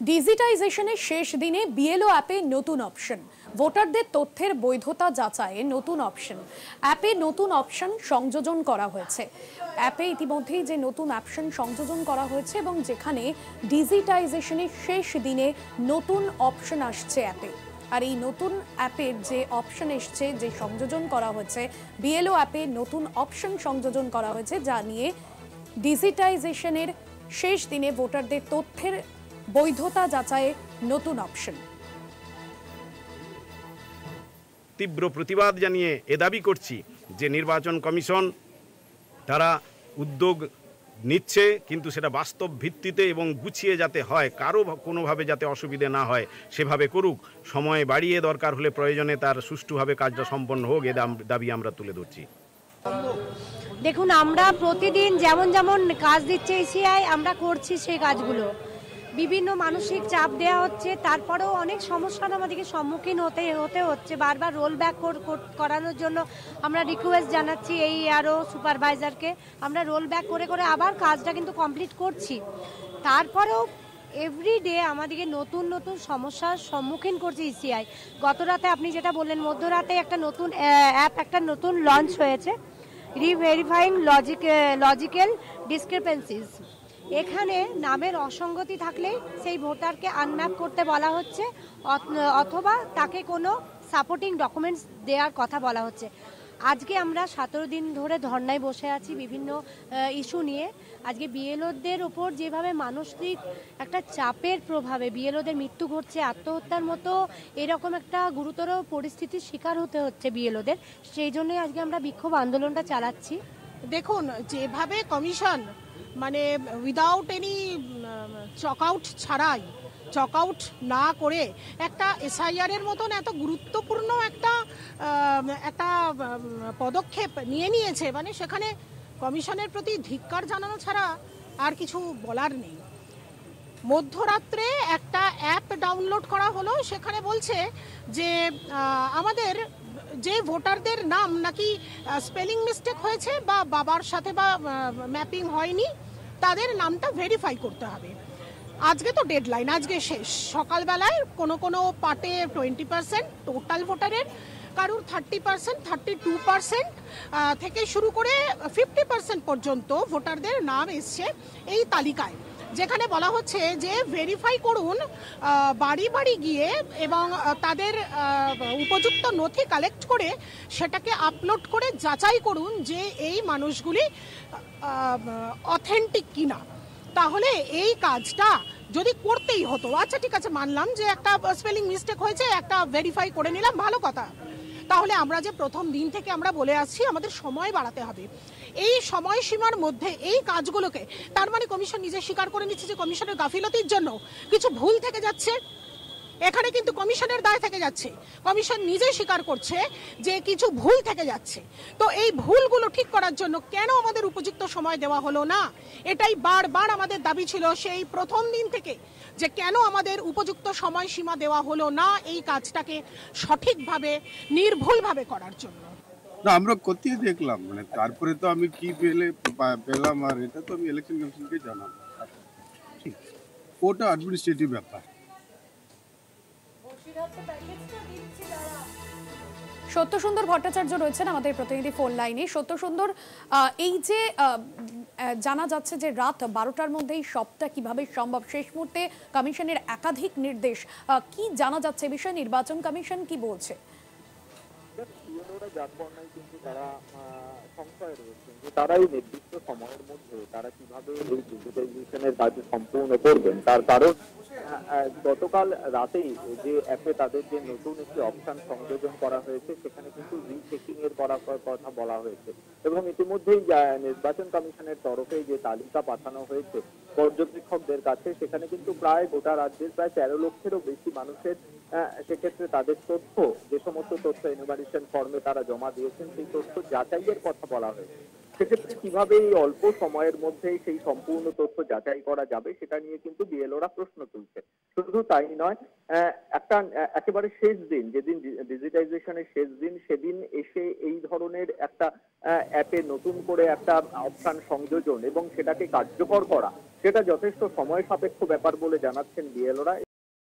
ডিজিটাইজেশনের শেষ দিনে বিএলও অ্যাপে নতুন অপশন, ভোটারদের তথ্যের বৈধতা যাচাইয়ে নতুন অপশন, অ্যাপে নতুন অপশন সংযোজন করা হয়েছে। অ্যাপে ইতিমধ্যেই যে নতুন অপশন সংযোজন করা হয়েছে এবং যেখানে ডিজিটাইজেশনের শেষ দিনে নতুন অপশন আসছে অ্যাপে। আর এই নতুন অ্যাপের যে অপশন এসছে, যে সংযোজন করা হয়েছে, বিএলও অ্যাপে নতুন অপশন সংযোজন করা হয়েছে, যা নিয়ে ডিজিটাইজেশনের শেষ দিনে ভোটারদের তথ্যের বৈধতা যাচাইয়ে নতুন অপশন। তীব্র প্রতিবাদ জানিয়ে এ দাবি করছি যে নির্বাচন কমিশন তারা উদ্যোগ নিচ্ছে, কিন্তু সেটা বাস্তব ভিত্তিতে এবং গুছিয়ে যাতে হয়, কারো কোনোভাবে যাতে অসুবিধে না হয় সেভাবে করুক। সময় বাড়িয়ে দরকার হলে প্রয়োজনে তার সুষ্ঠুভাবে কাজটা সম্পন্ন হোক, এ দাবি আমরা তুলে ধরছি। দেখুন, আমরা প্রতিদিন যেমন যেমন কাজ দিচ্ছে ইসিআই, আমরা করছি সেই কাজগুলো। বিভিন্ন মানসিক চাপ দেওয়া হচ্ছে, তারপরেও অনেক সমস্যার আমাদেরকে সম্মুখীন হতে হচ্ছে। বারবার রোল ব্যাক করানোর জন্য আমরা রিকোয়েস্ট জানাচ্ছি এই আরও সুপারভাইজারকে। আমরা রোল ব্যাক করে করে আবার কাজটা কিন্তু কমপ্লিট করছি। তারপরেও এভরিডে আমাদেরকে নতুন নতুন সমস্যার সম্মুখীন করছে ইসিআই। গত রাতে আপনি যেটা বললেন, মধ্যরাতে একটা নতুন অ্যাপ একটা নতুন লঞ্চ হয়েছে, রিভেরিফাইং লজিক্যাল ডিসক্রিপেন্সিস। এখানে নামের অসঙ্গতি থাকলে সেই ভোটারকে আনম্যাপ করতে বলা হচ্ছে, অথবা তাকে কোনো সাপোর্টিং ডকুমেন্টস দেওয়ার কথা বলা হচ্ছে। আজকে আমরা 17 দিন ধরে ধর্নায় বসে আছি বিভিন্ন ইস্যু নিয়ে। আজকে বিএলওদের ওপর যেভাবে মানসিক একটা চাপের প্রভাবে বিএলওদের মৃত্যু ঘটছে, আত্মহত্যার মতো এরকম একটা গুরুতর পরিস্থিতির শিকার হতে হচ্ছে বিএলওদের, সেই জন্যই আজকে আমরা বিক্ষোভ আন্দোলনটা চালাচ্ছি। দেখুন, যেভাবে কমিশন মানে উইদাউট এনি চকআউট ছাড়াই, চকআউট না করে একটা এসআইআর এর মতন এত গুরুত্বপূর্ণ একটা পদক্ষেপ নিয়েছে, মানে সেখানে কমিশনের প্রতি ধিক্কার জানানো ছাড়া আর কিছু বলার নেই। মধ্যরাত্রে একটা অ্যাপ ডাউনলোড করা হলো, সেখানে বলছে যে আমাদের যে ভোটারদের নাম নাকি স্পেলিং মিস্টেক হয়েছে বা বাবার সাথে বা ম্যাপিং হয়নি, তাদের নামটা ভেরিফাই করতে হবে। আজকে তো ডেডলাইন, আজকে শেষ। সকালবেলায় কোনো পার্টে 20% টোটাল ভোটারের, কারুর 30%, 32% থেকে শুরু করে 50% পর্যন্ত ভোটারদের নাম এসছে এই তালিকায়, যেখানে বলা হচ্ছে যে ভেরিফাই করুন বাড়ি বাড়ি গিয়ে এবং তাদের উপযুক্ত নথি কালেক্ট করে সেটাকে আপলোড করে যাচাই করুন যে এই মানুষগুলি অথেন্টিক কিনা। তাহলে এই কাজটা যদি করতেই হতো, আচ্ছা ঠিক আছে, মানলাম যে একটা স্পেলিং মিস্টেক হয়েছে, একটা ভেরিফাই করে নিলাম, ভালো কথা। তাহলে আমরা যে প্রথম দিন থেকে আমরা বলে আসছি আমাদের সময় বাড়াতে হবে, এই সময়সীমার মধ্যে এই কাজগুলোকে, তার মানে কমিশন নিজে স্বীকার করে নিচ্ছে যে কমিশনের গাফিলতির জন্য কিছু ভুল থেকে যাচ্ছে। এখানে কিন্তু কমিশনের দায় থেকে যাচ্ছে, কমিশন নিজে স্বীকার করছে যে কিছু ভুল থেকে যাচ্ছে। তো এই ভুলগুলো ঠিক করার জন্য কেন আমাদের উপযুক্ত সময় দেওয়া হলো না, এটাই বারবার আমাদের দাবি ছিল সেই প্রথম দিন থেকে, যে কেন আমাদের উপযুক্ত সময়সীমা দেওয়া হলো না এই কাজটাকে সঠিকভাবে নির্ভুলভাবে করার জন্য। না, আমরা কোথায় দেখলাম, মানে তারপরে তো আমি কি পেলাম, আর এটা তো আমি ইলেকশন কমিশনকে জানাবো। ওটা অ্যাডমিনিস্ট্রেটিভ ব্যাপার। সত্যসুন্দর ভট্টাচার্য রয়েছেন আমাদের প্রতিনিধি ফোন লাইনে। সত্যসুন্দর, এই যে জানা যাচ্ছে যে রাত 12টার মধ্যেই সবটা কিভাবে সম্ভব, শেষ মুহূর্তে কমিশনের একাধিক নির্দেশ, কি জানা যাচ্ছে বিষয়ে? নির্বাচন কমিশন কি বলছে? কিন্তু তারা সংশয় রয়েছেন যে তারাই নির্দিষ্ট সময়ের মধ্যে তারা কিভাবে এই ডিজিটাইজেশনের কাজ সম্পূর্ণ করবেন। তার কারণ গতকাল রাতেই যে অ্যাপে তাদের যে নতুন একটি অপশন সংযোজন করা হয়েছে, সেখানে কিন্তু রিচেকিং এর কথা বলা হয়েছে এবং ইতিমধ্যেই নির্বাচন কমিশনের তরফে যে তালিকা পাঠানো হয়েছে পর্যবেক্ষকদের কাছে, সেখানে কিন্তু প্রায় গোটা রাজ্যের প্রায় 13 লক্ষেরও বেশি মানুষের সেক্ষেত্রে তাদের তথ্য, যে সমস্ত তথ্য এনুমারেশন ফর্মে তারা জমা দিয়েছেন, সেই তথ্য যাচাইয়ের কথা বলা হয়েছে। সেক্ষেত্রে কিভাবে এই অল্প সময়ের মধ্যে সেই সম্পূর্ণ তথ্য যাচাই করা যাবে সেটা নিয়ে কিন্তু বিএলওরা প্রশ্ন তুলছে। শুধু তাই নয়, একটা একেবারে শেষ দিন, যেদিন ডিজিটাইজেশনের শেষ দিন, সেদিন এসে এই ধরনের একটা অ্যাপে নতুন করে একটা অপশন সংযোজন এবং সেটাকে কার্যকর করা, সেটা যথেষ্ট সময় সাপেক্ষ ব্যাপার বলে জানাচ্ছেন বিএলওরা।